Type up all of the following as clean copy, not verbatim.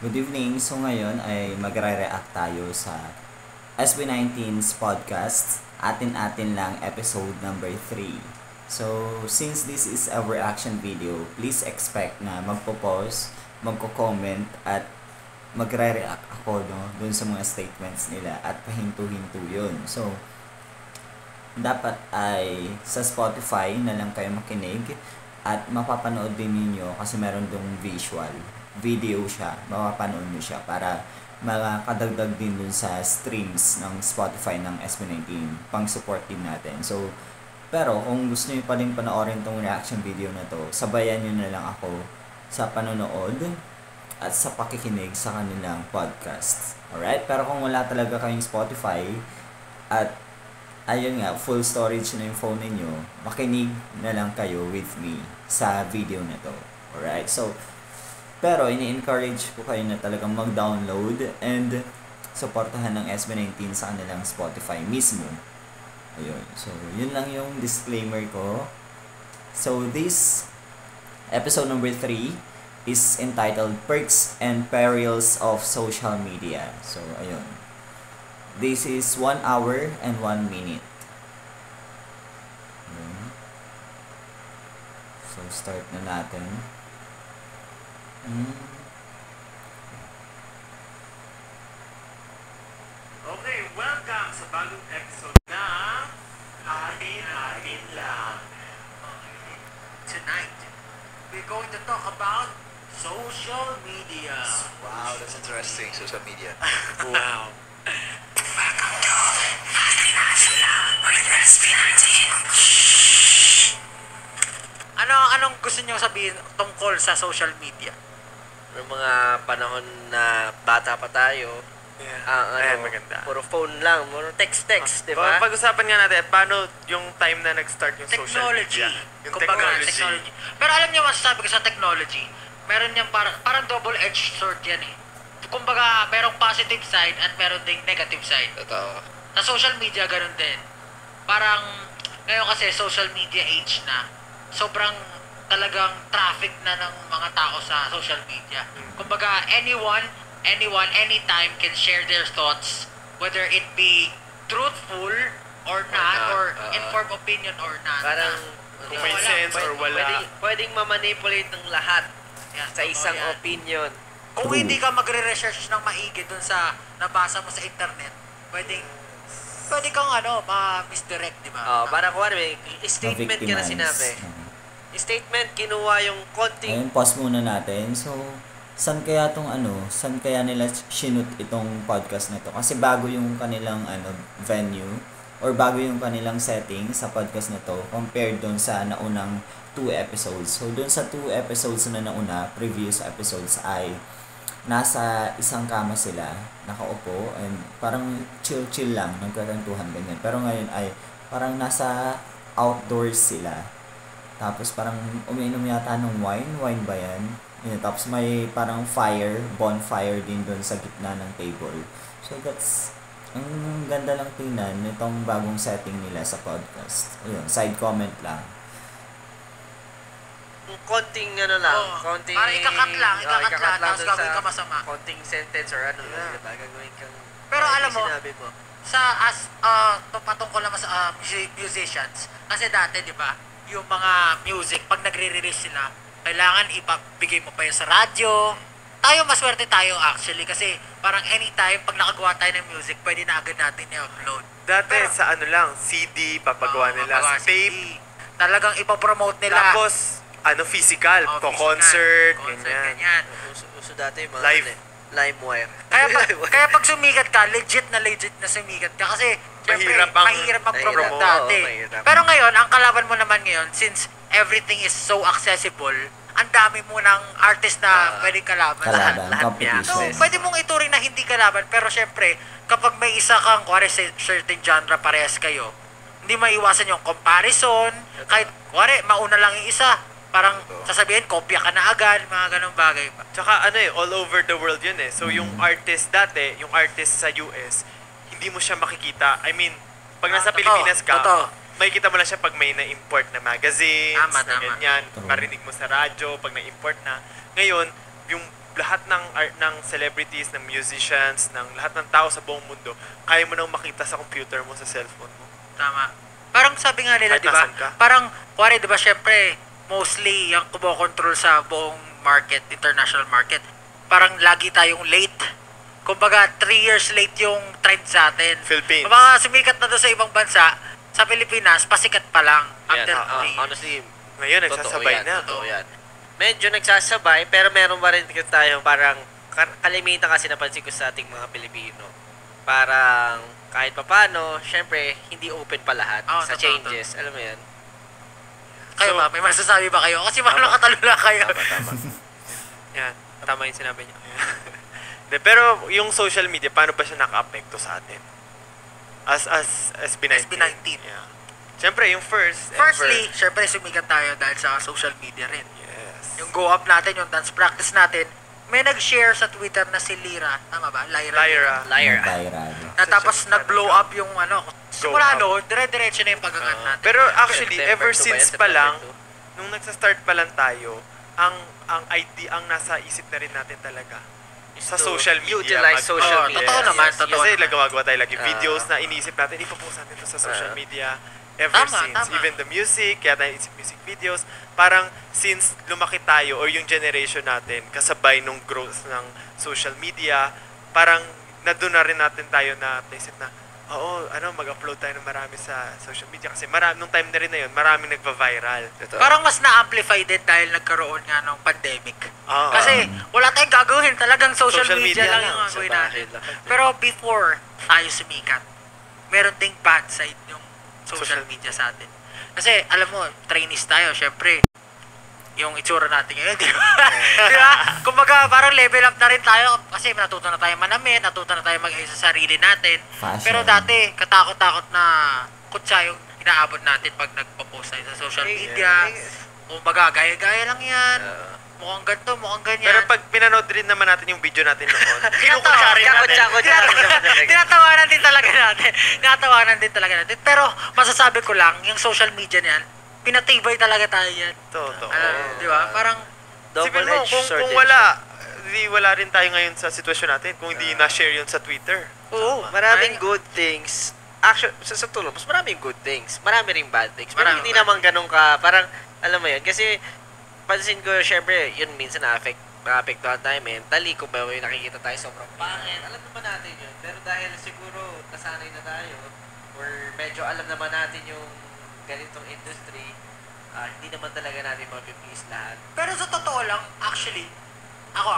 Good evening. So ngayon ay magre-react tayo sa SB19's podcast, Atin-Atin Lang episode number 3. So since this is a reaction video, please expect na magpo-pause, magko-comment at magre-react ako dun sa mga statements nila at pahinto-hinto yun. So dapat ay sa Spotify na lang kayo makinig at mapapanood din ninyo kasi meron dong visual video siya, mapapanood nyo siya para makadagdag din dun sa streams ng Spotify ng SB19 pang support din natin. So pero kung gusto nyo pa rin panoorin tong reaction video na to, sabayan nyo na lang ako sa panonood at sa pakikinig sa kanilang podcast. Alright? Pero kung wala talaga kayong Spotify at ayun nga, full storage na yung phone ninyo, makinig na lang kayo with me sa video na to. Alright? So, pero ini-encourage ko kayo na talagang mag-download and supportahan ng SB19 sa kanilang Spotify mismo. Ayun. So, yun lang yung disclaimer ko. So, this episode number 3 is entitled Perks and Perils of Social Media. So, ayun. This is 1 hour and 1 minute. So, start na natin. Okay, welcome sa bagong episode ng Atin-Atin Lang. Tonight, we're going to talk about social media. Wow, that's interesting. Social media. Wow. Anong gusto niyo sabihin tungkol sa social media? Noong mga panahon na bata pa tayo, Ayan, maganda. puro phone lang, puro text, di ba? Pag-usapan nga natin, paano yung time na nag-start yung social Technology. media? Yung Kumbaga, technology. Pero alam niyo, masasabi ko sa technology, meron niyang parang double-edged sword yan eh. Kumbaga, merong positive side at meron ding negative side. Totoo. Sa social media, ganun din. Parang, ngayon kasi social media age na, sobrang talagang traffic na ng mga tao sa social media. Kumbaga, anyone, anytime can share their thoughts, whether it be truthful or not, or informed opinion or not. Parang, Hindi Kung may ko alam. sense or wala. pwedeng ma-manipulate ng lahat Yeah, sa isang totoo yan. opinion. Kung True. hindi ka magre-research ng maigi dun sa nabasa mo sa internet, pwede kang ma-misdirect, di ba? Para kuwari, may statement ka na Na-victimize. sinabi. Statement, kinuha yung konting Ayun, pause muna natin. So, saan kaya nila sinut itong podcast na to? Kasi bago yung kanilang venue or bago yung kanilang setting sa podcast na to compared doon sa naunang 2 episodes. So, doon sa 2 episodes na nauna, previous episodes ay nasa isang kama sila, nakaupo, and parang chill-chill lang, nagkakwentuhan ganyan. Pero ngayon ay parang nasa outdoors sila. Tapos parang umiinom yata ng wine ba yan? Yun, tapos may parang bonfire din doon sa gitna ng table. So that's, ang ganda lang tingnan nitong bagong setting nila sa podcast. Ayun, side comment lang. konting konting Parang ikakat lang, tapos dun gagawin sa ka masama. konting sentence or diba? Gagawin kang Pero alam mo, sinabi mo. patungkol naman sa musicians, kasi dati, di ba, yung mga music, pag nagre-release sila, kailangan ipabigay mo pa yun sa radyo. Tayo, maswerte tayo actually, kasi parang anytime, pag nakagawa tayo ng music, pwede na agad natin i-upload. Dati Pero- sa CD, papagawa nila sa tape. CD. Talagang ipopromote nila. Tapos, physical, Physical, concert, ganyan. ganyan. Uso dati yung mga Live. LimeWire. Kaya pag sumikat ka, legit na sumikat ka kasi syempre, mahirap mag-promote mahirap. dati. Mahirap. Pero ngayon, ang kalaban mo naman ngayon, since everything is so accessible, ang dami mo ng artist na pwedeng kalaban. Kalaban, lahat competition. So, pwede mong ituring na hindi kalaban, pero syempre, kapag may isa kang, kuwari, certain genre parehas kayo, hindi maiwasan yung comparison, kahit, kuwari, mauna lang yung isa, parang sasabihin, kopya ka na agad, mga ganong bagay pa. Tsaka all over the world yun eh. So yung artist dati, yung artist sa US, hindi mo siya makikita. I mean, pag nasa Totoo, Pilipinas ka, totoo. makikita mo lang siya pag may na-import na magazines, Tama, na tama. ganyan. True. Marinig mo sa radyo pag na-import na. Ngayon, yung lahat ng celebrities, ng musicians, ng lahat ng tao sa buong mundo, kaya mo nang makita sa computer mo, sa cellphone mo. Tama. Parang sabi nga nila, Kahit di ba? nasan ka. Parang, kuwari, di ba, syempre, mostly, yung kumokontrol sa buong market, international market, parang lagi tayong late. Kumbaga, 3 years late yung trend sa atin. Philippines. Mga sumikat na doon sa ibang bansa, sa Pilipinas, pasikat pa lang. Yan, After 3 years. honestly, Ngayon, nagsasabay na. Totoo yan. Medyo nagsasabay, pero meron pa rin tayo parang kalimitan kasi napansin ko sa ating mga Pilipino. Parang kahit papano, syempre, hindi open pa lahat Oo, sa totoo, changes. Alam mo yan? Kayo So- ba? May masasabi ba kayo? Kasi mga nakatalula kayo. Tama. Yan, tama yung sinabi niya. Pero yung social media, paano ba siya naka-apekto sa atin? As SB19. SB19. Yeah. Siyempre, yung first Firstly, syempre, sumikat tayo dahil sa social media rin. yes. Yung go up natin, yung dance practice natin, may nag-share sa Twitter na si Lyra. Tama ba? Lyra. Liar. Viral. Na tapos nag-blow up yung simula up. noon, dire-diretso na yung pagkakat natin. Pero actually, September ever 2 ba yan? since pa lang, September nung nagsa-start pa lang tayo, ang idea, ang nasa isip na rin natin talaga, sa to social media. utilize social Oo, media. totoo naman, totoo Kasi naman. gumagawa tayo lagi Ah. videos na iniisip natin, ipopost natin to sa social media ever Tama, since. tama. Even the music, kaya tayo isip music videos. Parang since lumaki tayo or yung generation natin, kasabay nung growth ng social media, parang nadun na rin natin tayo na naisip na, oo, mag-upload tayo ng marami sa social media. Kasi nung time na rin na yun, maraming nagva-viral. Totoo. Parang mas na-amplify din dahil nagkaroon nga ng pandemic. Ah, Kasi wala tayong gagawin. Talagang social Social media media lang lang, yung sa gagawin bahay natin. lang. Pero before tayo sumikat, meron ding bad side yung social media sa atin. Kasi alam mo, trainees tayo, syempre, yung itsura natin ngayon, di ba? Di ba? Kumbaga, parang level up na rin tayo kasi natuto na tayo manamit, natuto na tayo mag-ayos sa sarili natin. Fashion. Pero dati, katakot-takot na kutsa yung inaabot natin pag nagpo-post tayo sa social media. Kumbaga, gaya-gaya lang yan. Mukhang ganito, mukhang ganyan. Pero pag pinanood rin naman natin yung video natin noon, Kinukutsa rin natin. Tsako-tsako. Tinatawanan din talaga natin. Tinatawanan din talaga natin. Pero masasabi ko lang, yung social media niyan, pinatibay talaga tayo yan. totoo. Di ba? Parang, Sipin mo, kung wala rin tayo ngayon sa sitwasyon natin, kung hindi na-share yun sa Twitter. Oo, maraming good things. Actually, sa tulong, mas maraming good things. Marami ring bad things. Pero Maraming hindi bad naman ganun ka, parang, alam mo yun, kasi, pansin ko, syempre, yun minsan na-apektuhan tayo mentally, kung ba may nakikita tayo sobrang pangit, alam naman natin yun. Pero dahil siguro, nasanay na tayo, or medyo alam naman natin yung ganitong industry, hindi naman talaga natin mag-please lahat. pero sa totoo lang, actually, ako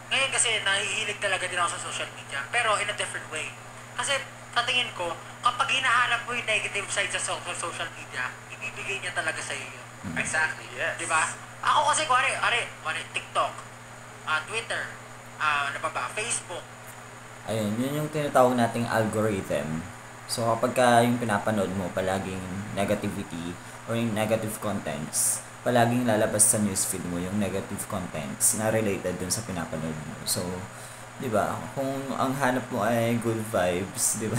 ngayon kasi nahihilig talaga din ako sa social media, pero in a different way. Kasi sa tingin ko, kapag hinahanap mo yung negative side sa social media, ibibigay niya talaga sa iyo. Exactly. Yes. Di ba? Ako kasi, kuwari, TikTok, Twitter, ano pa ba, Facebook. Ayun, yun yung tinatawag nating algorithm. So, kapag ka yung pinapanood mo, palaging negativity or yung negative contents, palaging lalabas sa newsfeed mo yung negative contents na related dun sa pinapanood mo. So, di ba, kung ang hanap mo ay good vibes, di ba,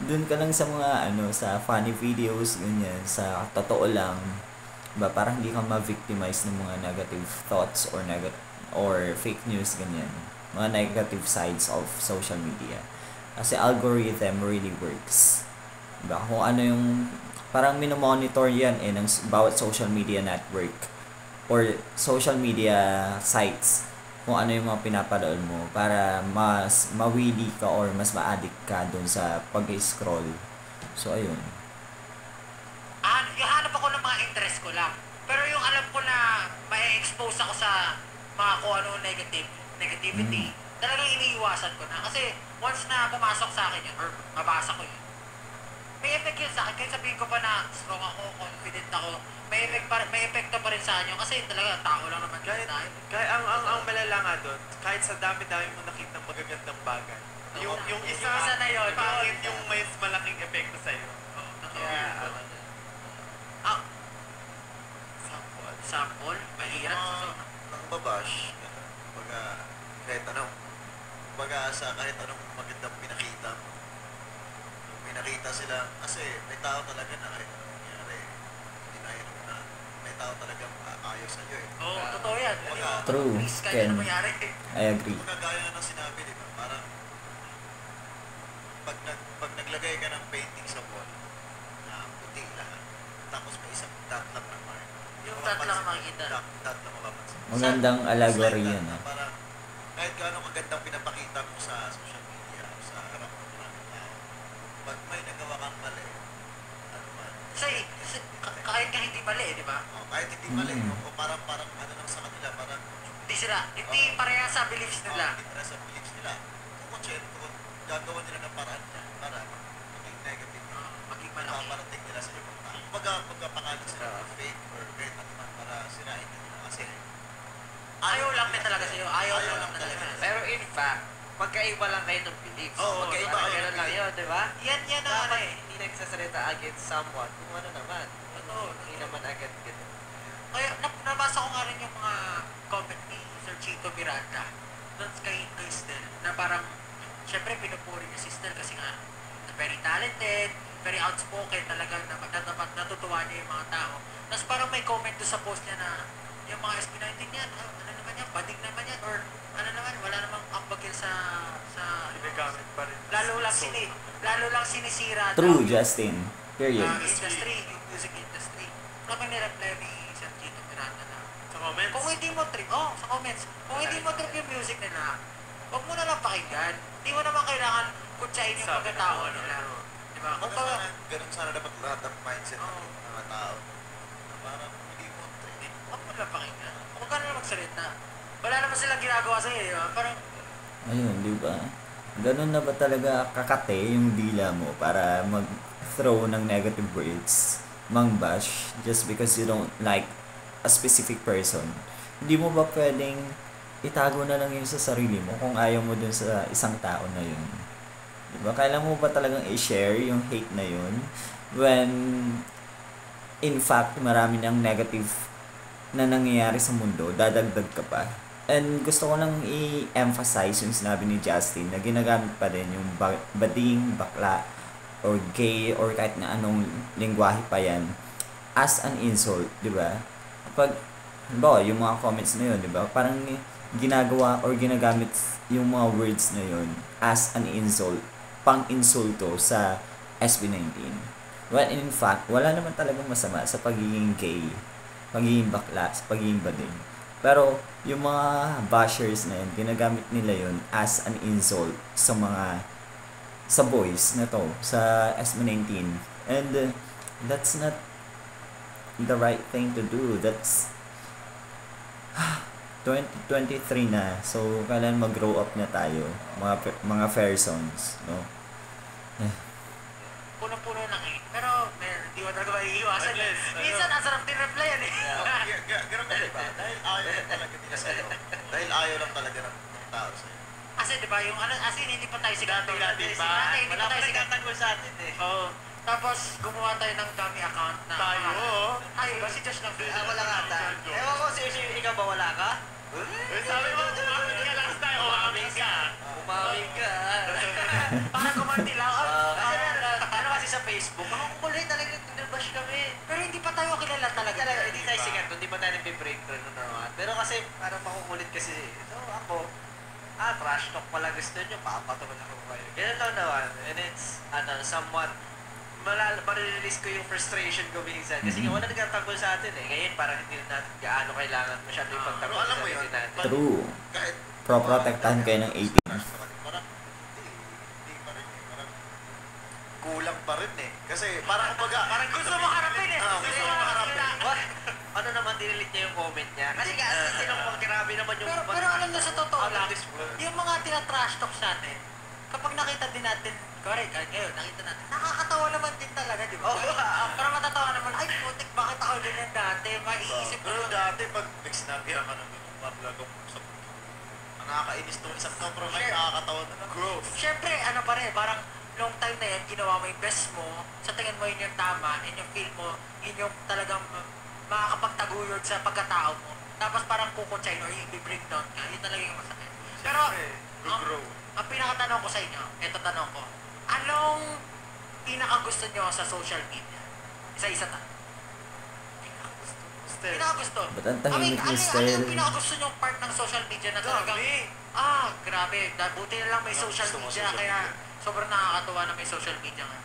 dun ka lang sa mga, sa funny videos, ganyan, sa totoo lang, diba, parang hindi ka ma-victimize ng mga negative thoughts or fake news, ganyan. Mga negative sides of social media. Kasi algorithm really works. Diba? Kung ano yung, parang minomonitor yan ng bawat social media network or social media sites kung ano yung mga pinapanood mo para mas mawili ka or mas ma-addict ka dun sa pag-scroll. So, ayun. Hanap ako ng mga interest ko lang. Pero yung alam ko na may expose ako sa mga kung ano negativity, talagang iniiwasan ko na. Kasi once na pumasok sa akin yun, or mabasa ko yun, may effect yun sa akin. Kahit sabihin ko pa na strong ako, confident ako, may epekto pa rin sa akin yun. Kasi talaga, tao lang naman Kahit, tayo. kahit ang malala nga doon, kahit sa dami-dami mo nakita magagandang bagay, yung isa na yun, pangit yung may malaking epekto sa'yo. Sample, mahirap. Nang babash, kahit anong, kahit anong magandang pinakita mo. May nakita sila, kasi may tao talaga na kahit anong nangyari, hindi na yun na, may tao talaga ayaw sa'yo eh. Oo, totoo yan. True, Please, kahit Ken. ano mangyari. I agree. Kung gaya nga ng sinabi, di ba? Parang pag naglagay ka ng painting sa wall, na puti lahat, tapos may isang dot lang na mark. Yung dot lang makikita. Dot lang mapapansin. Magandang allegory It's like yan. that, na parang kahit gaano magandang pinapakita mo sa social media, sa harap ng maraming tao, pag may nagawa kang mali, ano man, Kahit ka hindi mali, di ba? kahit hindi mali, o parang ano lang sa kanila, parang Hindi pareha sa beliefs nila. hindi para sa beliefs nila. Kung gagawa nila ng paraan niya para maging negative, Maging malaki. mapaparating nila sa ibang tao. Magpapakalat sila ng fake or great at man para sirain nila kasi Ayaw lang na talaga sa'yo. Ayaw lang na talaga. Pero in fact, magkaiba lang kayo ng beliefs. Oo, magkaiba Parang kayo ng ganun lang beliefs. yun, di ba? Yan ang ano Dapat eh. hindi nagsasalita against someone kung ano naman. Totoo. Hindi naman agad ganun. Kaya nabasa ko nga rin yung mga comment ni Sir Chito Miranda doon kay Stel na parang syempre pinupuri niya si Stel kasi nga very talented, very outspoken talaga na natutuwa niya yung mga tao. Tapos parang may comment doon sa post niya na yung mga SB19 yan, ano naman yan, bading naman yan, or ano naman, wala namang ambagil sa Ginagamit pa rin. lalo lang sinisira True, daw Justin. Period. industry, yung music industry. Ano bang nireply ni Sir Chito Miranda na Sa comments. kung hindi mo trip, sa comments, kung hindi mo trip yung music nila, huwag mo na lang pakinggan. Hindi mo naman kailangan kutsain yung Sabi pagkatao ng nila. ano. Diba? Kung Kumbaga, baga, ganun sana dapat lahat ng mindset Oo. ng mga tao. Na parang hindi mo training. huwag mo na lang pakinggan. Huwag ka na lang magsalita. Wala naman silang ginagawa sa'yo, di ba? Parang, Ayun, di ba? Ganun na ba talaga kakate yung dila mo para mag-throw ng negative words, mang-bash, just because you don't like a specific person? Hindi mo ba pwedeng itago na lang yun sa sarili mo kung ayaw mo dun sa isang tao na yun? Di ba? Kailangan mo ba talagang i-share yung hate na yun when in fact marami ng negative na nangyayari sa mundo, dadagdag ka pa? And gusto ko lang i-emphasize yung sinabi ni Justin na ginagamit pa rin yung bading, bakla, or gay, or kahit na anong lingwahe pa yan as an insult, di ba? Kapag, halimbawa, yung mga comments na yun, di ba? Parang ginagawa or ginagamit yung mga words na yun as an insult, pang-insulto sa SB19. Well, in fact, wala naman talagang masama sa pagiging gay, pagiging bakla, sa pagiging bading. Pero, yung mga bashers na yun, ginagamit nila yun as an insult sa boys na to, sa SB19. And, that's not the right thing to do. That's 2023 na. So, kailan mag-grow up na tayo, mga fair sons, no? punong-puno ng hate. Pero, hindi mo talaga maiiwasan. Unless, Minsan, ang sarap din reply yan eh. Ganun ka diba? Dahil ayaw lang talaga nila sa'yo. Dahil ayaw lang talaga ng tao sa'yo. Kasi diba, yung ano, as in, hindi pa tayo sigato. Dati pa. Dati, hindi Wala pa pa tayo sigato. nagtatanggol sa atin eh. Oo. Tapos, gumawa tayo ng dummy account na... Tayo. Ay, ba si Josh lang? Wala ka ata. Ewan ko, seriously, ikaw ba wala ka? Sabi mo, umamig ka last time. Umamig ka. Umamig ka. Para kumanti lang. Ano kasi sa Facebook, ang kulit talaga tinabash kami. Pero hindi pa tayo kilala talaga. Talaga, hindi tayo sikat, hindi pa tayo nagbe-breakthrough na naman. Pero kasi, parang makukulit kasi, so ako, trash talk pala gusto nyo, papatuman ako kayo. Ganun lang naman. And it's, somewhat, marirelease ko yung frustration ko minsan. Kasi nga, wala nagtatanggol sa atin eh. Ngayon, parang hindi na natin gaano kailangan masyado yung pagtanggol Pero alam sa mo yun, sarili natin. True. Kahit Pro-protectahan kayo ng 18. parang hindi pa rin eh. Parang kulang pa rin eh. Kasi parang kumbaga, Parang gusto mo harapin eh. Gusto mo harapin. What? Ano naman, dinilit niya yung comment niya? Kasi nga, sinong grabe naman yung... Pero alam niyo sa totoo out of lang, this world. yung mga tinatrash talk sa atin, kapag nakita din natin, correct, ngayon, nakita natin, nakakatawa naman din talaga, di ba? Oo. Pero matatawa naman, ay putik, bakit ako din yan dati? Maiisip ko. Pero dati pag nagsinabihan ka ng ganun, parang sa ang nakakainis to isang compromise, Sure. nakakatawa na lang. Growth. Siyempre, ano pa rin, parang long time na yan, ginawa mo yung best mo, sa tingin mo yun yung tama, and yung feel mo, yun yung talagang makakapagtaguyod sa pagkatao mo. Tapos parang kukutsain or i-bring down ka, yun talaga yung masakit. Pero, To grow. ang pinakatanong ko sa inyo, eto tanong ko, anong pinakagusto nyo sa social media? Isa-isa ta. Pinakagusto mo sa Mister. Pinakagusto. Ba't ang tahimik, Ano Mister? yung pinakagusto nyong part ng social media na talagang... Grabe. Buti na lang may social Gusto mo media. social Kaya media. sobrang nakakatuwa na may social media nga.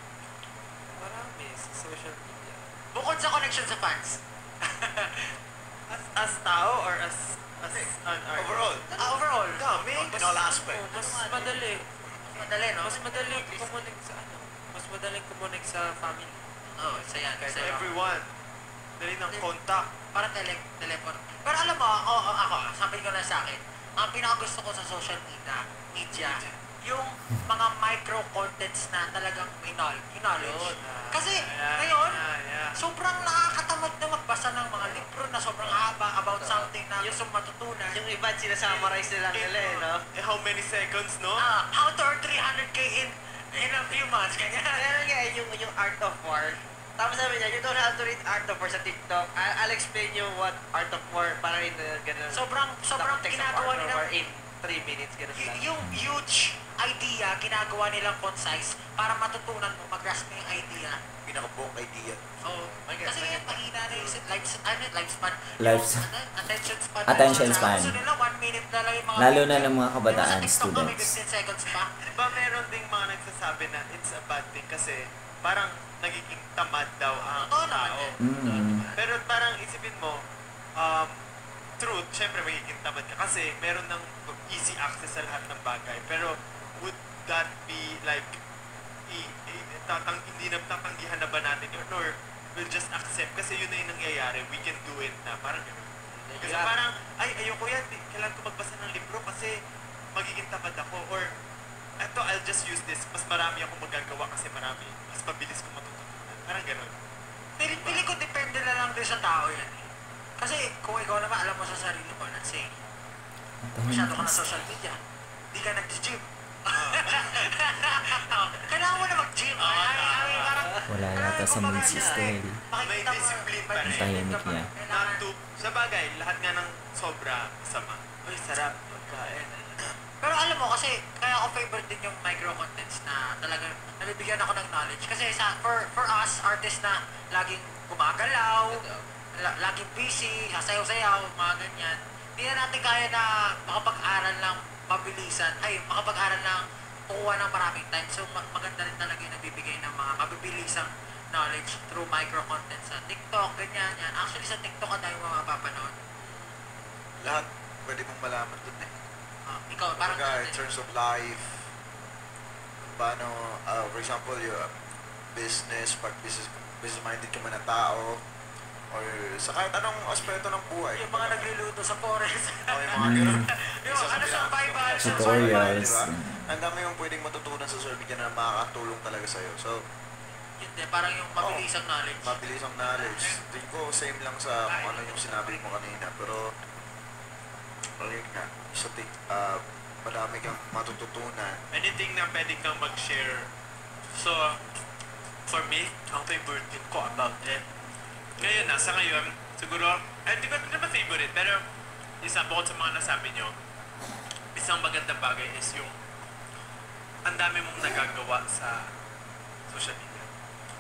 Marami sa social media. Bukod sa connection sa fans. As tao or as an artist? Overall. Overall. Dami. In all aspects. Mas madali. Madali, no? Mas madali kumonek sa ano. Mas madaling kumonek sa family. Oo, isa yan. Kahit Isa yan. everyone. Dali ng contact. Parang telephone. Pero alam mo, ako, sabi ko na sa akin, ang pinakagusto ko sa social media, yung mga micro-contents na talagang may knowledge. Kasi ngayon, sobrang nakakatamad na magbasa ng mga libro na sobrang haba about something na gusto matutunan. Yung iba, sinasummarize nila no? How many seconds, no? How to earn 300k in a few months, ganyan. Meron nga yung Art of War. Tapos sabi niya, you don't have to read Art of War sa TikTok. I'll explain you what Art of War para in ganun. Sobrang Context of ginagawa Art of nila. War in 3 minutes, ganun lang. Yung huge idea, ginagawa nilang concise para matutunan mo, mag-grasp mo yung idea. Pinakabuong idea. Oh, kasi ngayon, mahina na yung lifespan. Lives- Yung, attention span. Attention span. Gusto nila 1 minute na lang yung mga Lalo na video. ng mga kabataan, Yung sa TikTok mo, may students. 15 seconds pa. Diba meron ding mga nagsasabi na it's a bad thing kasi parang nagiging tamad daw ang Totoo naman tao. din. Pero parang isipin mo, truth, syempre magiging tamad ka kasi meron ng easy access sa lahat ng bagay. Pero would that be like, hindi na tatanggihan na ba natin yun? Or we'll just accept kasi yun na yung nangyayari, we can do it na. Parang gano'n. Kasi parang, ayoko yan, kailangan ko magbasa ng libro kasi magiging tamad ako. Or, eto, I'll just use this. Mas marami akong magagawa kasi marami. Mas mabilis ko matututunan. Parang gano'n. Pili ko depende na lang din sa tao yan. Kasi kung ikaw naman alam mo sa sarili mo, let's say, masyado ka na social media, di ka nag-gym. Kailangan mo na mag-gym. Parang, Wala yata sa mood system. May discipline pa rin. Tahimik niya. Not to, sa bagay, lahat nga ng sobra sama. Uy, sarap. Pagkain. Pero alam mo kasi kaya ako favorite din yung micro contents na talagang nabibigyan ako ng knowledge kasi for us artists na laging gumagalaw, laging busy, sasayaw-sayaw, mga ganyan. Hindi na natin kaya na makapag-aral ng makapag-aral ng kukuha ng maraming time. So maganda rin talaga yung nabibigay ng mga mabibilisang knowledge through micro content sa TikTok, ganyan yan. Actually sa TikTok ang dami mga mapapanood. Lahat pwede mong malaman dun eh. Ikaw, parang Kumbaga, in terms of life, paano, for example, yung business, pag business-minded ka man na tao, or sa kahit anong aspeto ng buhay. yung mga nagluluto sa forest. O yung mga ganun. Yung ano, survival. Tutorials. Diba? Ang dami yung pwedeng matutunan sa social media na makakatulong talaga sa'yo. So, Yun din, parang yung mabilisang knowledge. mabilis ang knowledge. Tingin ko, same lang sa kung ano yung sinabi mo kanina. Pero, ayun nga, madami kang matututunan. Anything na pwede kang mag-share. So, for me, ang favorite din ko about it. Ngayon na, sa ngayon, siguro, hindi ko naman favorite, pero isa bukod sa mga nasabi nyo, isang magandang bagay is yung ang dami mong nagagawa sa social media.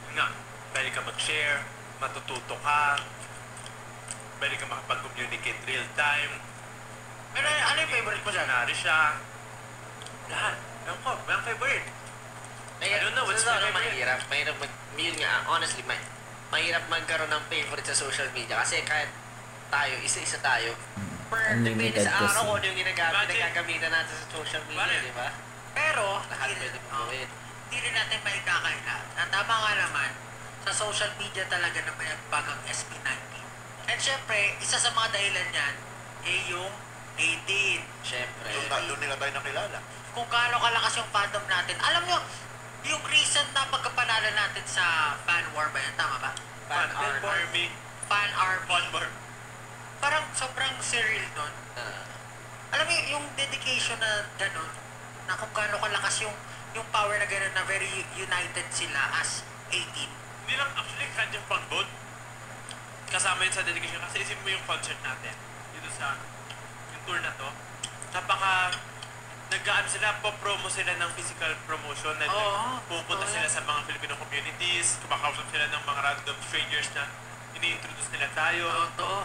Yun nga, pwede ka mag-share, matututo ka, pwede ka makapag-communicate real time, Pero ano yung favorite mo dyan? Nari siya. Lahat. Ewan ko, ang favorite. I don't know, what's my favorite? Mahirap yun nga, honestly, mahirap magkaroon ng favorite sa social media kasi kahit tayo, isa-isa tayo, depende Unlimited sa araw kasi. kung ano yung ginagamitan natin sa social media, Bakit? di ba? Pero, Lahat pwede mo gawin. hindi rin natin maikakaila. Ang tama nga naman, sa social media talaga na may nagbagang SB19. And syempre, isa sa mga dahilan niyan, yung 18. Siyempre. Doon nila tayo nakilala. Kung gaano kalakas yung fandom natin. Alam nyo, yung recent na pagkapanalo natin sa fan war ba yan? Tama ba? Fan Army. Fan army. Fan war. Parang sobrang surreal nun. Alam mo yung dedication na gano'n, na kung gaano kalakas yung power na gano'n na very united sila as 18. Hindi lang actually kahit yung pag-vote. Kasama yun sa dedication. Kasi isip mo yung concert natin. Dito sa yung tour na to. Napaka nag-aan sila, po-promo sila ng physical promotion. Oo. Pupunta Oo, sila yan. sa mga Filipino communities. Kumakausap sila ng mga random strangers na ini-introduce nila tayo. Totoo.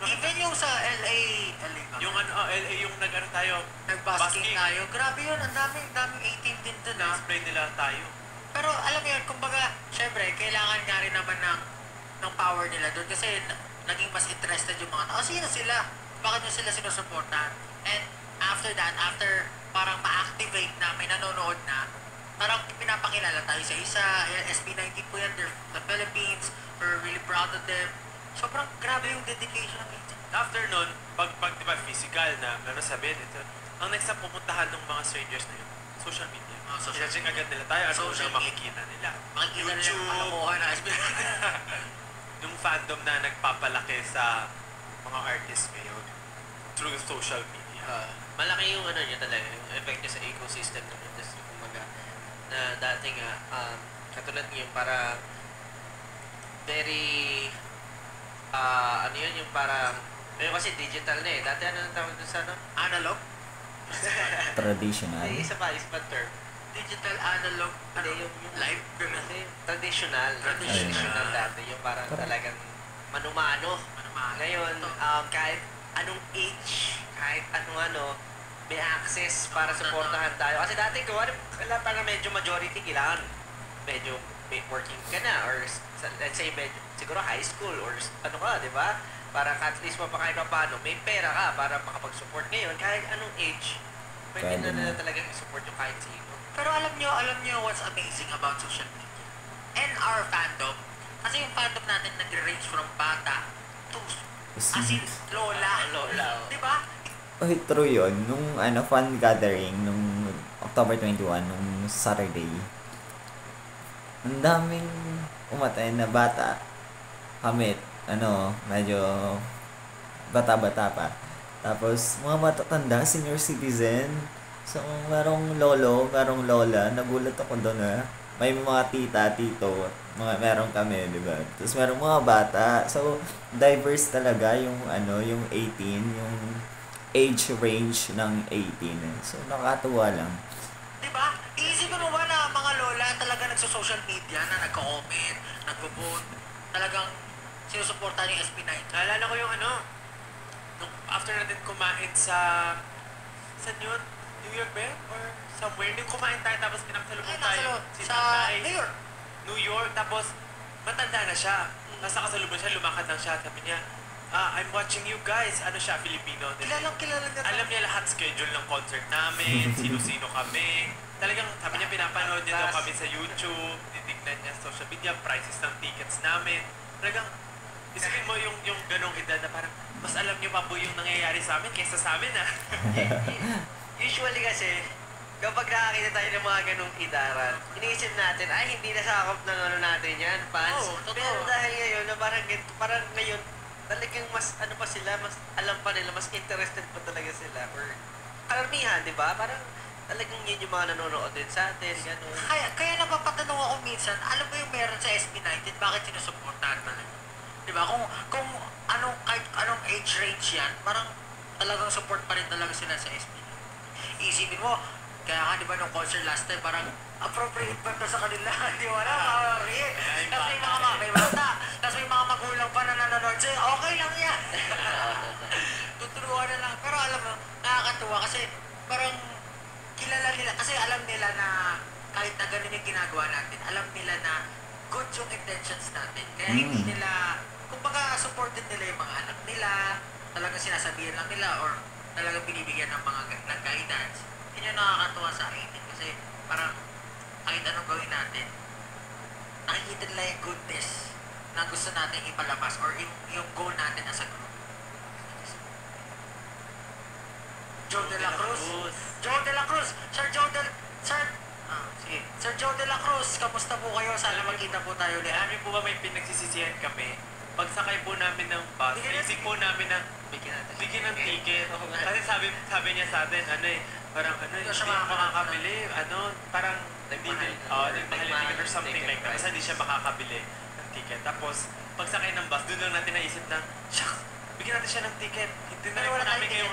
Even yung sa LA ba? Yung LA yung nag-ano tayo, Nag-basking tayo. Grabe yun, ang daming 18 din dun na-explain nila tayo. Pero alam mo yun, kumbaga, syempre, kailangan nga rin naman ng power nila doon kasi naging mas interested yung mga tao. Sino sila? Bakit nyo sila sinusuportahan? And after that, after parang ma-activate na, may nanonood na, parang pinapakilala tayo sa isa. SB19 po yan, they're from the Philippines. We're really proud of them. Sobrang grabe yung dedication ng Agent. After nun, pag diba, physical na, sabihin, ito, ang next na pupuntahan ng mga strangers na yun, social media. Social I-check agad nila tayo, ano Social unang makikita nila. Makikita nila yung YouTube. kalokohan na SB19. Yung fandom na nagpapalaki sa mga artists ngayon through social media. Malaki yung niya talaga, yung effect niya sa ecosystem ng industry, kumbaga, na dati nga, katulad ngayon, para very, yung parang, ngayon kasi digital na eh. Dati ano nang tawag doon sa Analog? Traditional. Isa pa term. Digital, analog, Hindi, yung live, ganun. Kasi traditional. Traditional dati. Yung parang talagang manumano. Ngayon, kahit anong age, kahit anong may access para supportahan tayo. Kasi dati, parang medyo majority kailangan. Medyo may working ka na or let's say medyo, siguro high school or ano ka, di ba? Para at least mapakain ka paano, may pera ka para makapag-support. Ngayon, kahit anong age, pwede na nila talagang i-support yung kahit sino. Pero alam nyo what's amazing about social media? And our fandom. Kasi yung fandom natin nagre-range from bata to as in lola. Di ba? Oy, true yun. Nung fan gathering, nung October 21, nung Saturday, ang daming umatay na bata. Kami, medyo bata-bata pa. Tapos, mga matatanda, senior citizen. So, merong lolo, merong lola. Nagulat ako doon may mga tita, tito. Meron kami, di ba? Tapos, merong mga bata. So, diverse talaga yung, yung 18, yung age range ng 18. So, nakakatuwa lang. Diba? Iisipin mo ba na mga lola talaga nagso-social media na nagko-comment, nagbo-vote, talagang sinusuportahan yung SB19? Naalala ko yung nung after natin kumain sa saan yun? New York ba yun? Or somewhere? Yung kumain tayo tapos pinakasalubong tayo. Sa New York. New York, tapos matanda na siya. Nasa kasalubong siya, lumakad lang siya. Sabi niya, I'm watching you guys. Ano siya, Filipino. Kilala niya. Alam niya lahat schedule ng concert namin, sino-sino kami. Talagang sabi niya pinapanood niya daw kami sa YouTube, titignan niya sa social media, prices ng tickets namin. Talagang, isipin mo yung ganong edad na parang, mas alam niyo pa po yung nangyayari sa amin kaysa sa amin Usually kasi, kapag nakakita tayo ng mga ganong idaran, iniisip natin, ay hindi nasakop ng natin yan, fans. Oo, totoo. Pero dahil ngayon, na parang ngayon, talagang mas pa sila, mas alam pa nila, mas interested pa talaga sila. Or karamihan, di ba? Parang talagang yun yung mga nanonood din sa atin, gano'n. Kaya napapatanong ako minsan, alam mo yung meron sa SB19, bakit sinusuportahan talaga? Diba? Kung kahit anong age range yan, parang talagang support pa rin talaga sila sa SB19. Isipin mo, kaya nga diba nung concert last time, parang appropriate ba ito sa kanila? Di wala, tapos may mga may bata, tapos may mga magulang pa na nanonood sa'yo, okay lang yan. Tuturuan na lang. Pero alam mo, nakakatuwa kasi parang kilala nila, kasi alam nila na kahit na ganun yung ginagawa natin, alam nila na good yung intentions natin. Kaya hindi nila, kumbaga supported nila yung mga anak nila, talagang sinasabihan lang nila or talagang binibigyan ng mga ng guidance. Yun yung nakakatuwa sa akin kasi parang kahit anong gawin natin, nakikita nila yung goodness na gusto natin ipalabas or yung goal natin as a group. Joe De La Cruz. Sir Joe De La Cruz, kamusta po kayo? Sana magkita po tayo ulit. Amin po ba may pinagsisisihan kami? Pagsakay po namin ng bus, isip po namin na bigyan ng ticket. Kasi sabi niya sa atin, parang hindi siya makakabili. Parang nagmahal yung ticket or something like that. Kasi hindi siya makakabili ng ticket. Tapos, pagsakay ng bus, doon lang natin naisip na, shucks, bigyan natin siya ng ticket. Hindi na rin po namin kayong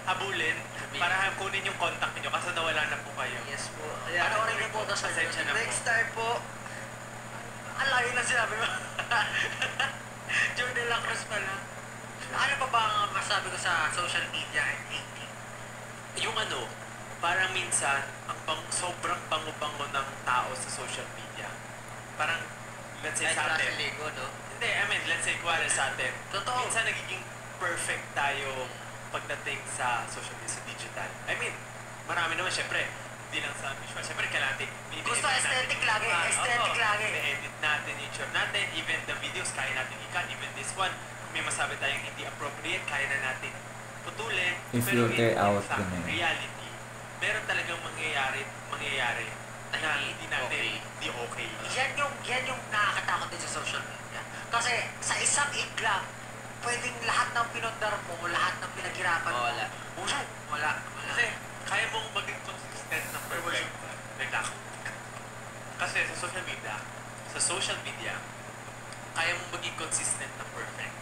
habulin para kunin yung contact niyo kasi nawala na po kayo. Yes po. Panoorin niyo po ito sa Pasensya na po. Next time po, Ang layo na sinabi mo. Joe de la Cruz pala. Ano pa ba ang masabi ko sa social media and dating? Yung parang minsan, sobrang bango-bango ng tao sa social media. Parang, let's say sa atin. Ligo, no? Hindi, I mean, let's say kuwari sa atin. Totoo. Minsan nagiging perfect tayo pagdating sa social media, sa digital. I mean, marami naman, syempre, hindi lang sa visual. Syempre, kailangan Gusto aesthetic lagi, aesthetic lagi. I-edit natin, i-share natin, even the videos, kaya natin i-cut, even this one, kung may masabi tayong hindi appropriate, kaya na natin putulin. I-filter Pero out fact, ganun. reality, meron talagang mangyayari na hindi natin, hindi okay. Yan yung nakakatakot din sa social media. Kasi sa isang igla, pwedeng lahat ng pinundar mo, lahat ng pinaghirapan mo, Wala. Wala. Kasi, kaya mong maging consistent ng perfect. Kasi sa social media, kaya mong maging consistent ng perfect.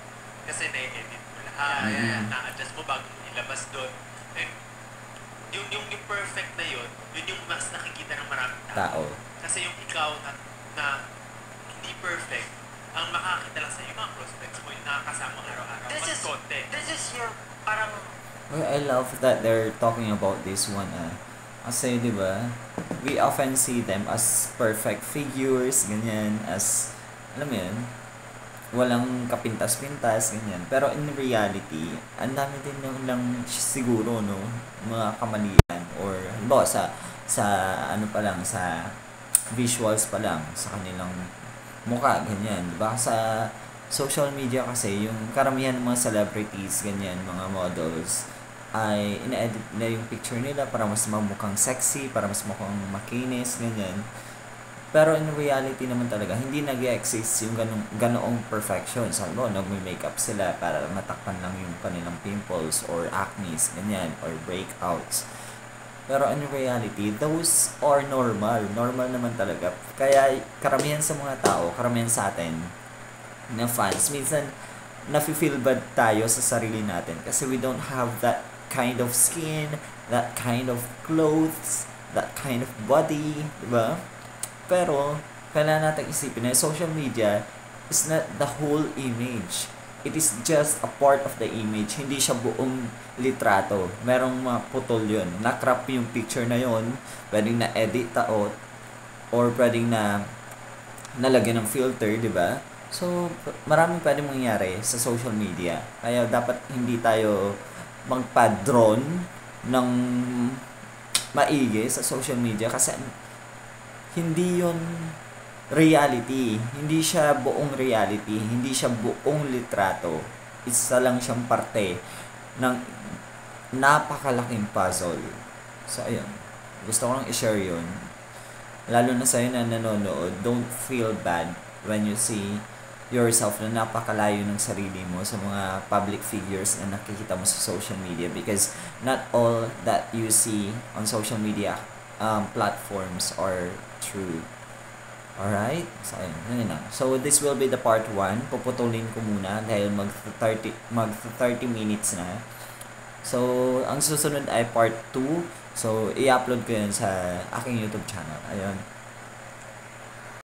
Kasi na-edit mo lahat, na-adjust mo bago mo ilabas doon. And yung perfect na yun yung mas nakikita ng maraming tao. Tao. Kasi yung ikaw na hindi perfect, ang makakita lang sa iyo mga prospects mo, yung nakakasama araw-araw, mas konti. This is your parang Well, I love that they're talking about this one. Kasi, di ba, we often see them as perfect figures, ganyan, as, alam mo yun, walang kapintas-pintas, ganyan. Pero in reality, ang dami din lang siguro, no, mga kamalian, or, halimbawa, sa visuals pa lang, sa kanilang mukha, ganyan. Diba? Sa social media kasi, yung karamihan ng mga celebrities, ganyan, mga models, ay ina-edit na yung picture nila para mas mamukhang sexy, para mas mukhang makinis, ganyan. Pero in reality naman talaga, hindi nag-exist yung ganoong perfection. Sabi mo, nag-makeup sila para matakpan lang yung kanilang pimples or acnes, ganyan, or breakouts. Pero in reality, those are normal. Normal naman talaga. Kaya karamihan sa mga tao, karamihan sa atin, na fans, minsan nafe-feel bad tayo sa sarili natin kasi we don't have that kind of skin, that kind of clothes, that kind of body, diba? Pero, kailangan natin isipin na social media is not the whole image. It is just a part of the image. Hindi siya buong litrato. Merong mga putol yun. Na-crop yung picture na yun. Pwedeng na-edit out. Or pwedeng na nalagyan ng filter, diba? So, maraming pwedeng mangyari sa social media. Kaya dapat hindi tayo magpa-drone ng maigi sa social media kasi hindi yon reality. Hindi siya buong reality. Hindi siya buong litrato. Isa lang siyang parte ng napakalaking puzzle. So, ayun. Gusto ko lang i-share yun. Lalo na sa'yo na nanonood, don't feel bad when you see yourself na napakalayo ng sarili mo sa mga public figures na nakikita mo sa social media because not all that you see on social media platforms are true. Alright? So, ayun na. So, this will be the part 1. Puputulin ko muna dahil mag 30 minutes na. So, ang susunod ay part 2. So, i-upload ko yun sa aking YouTube channel. Ayun.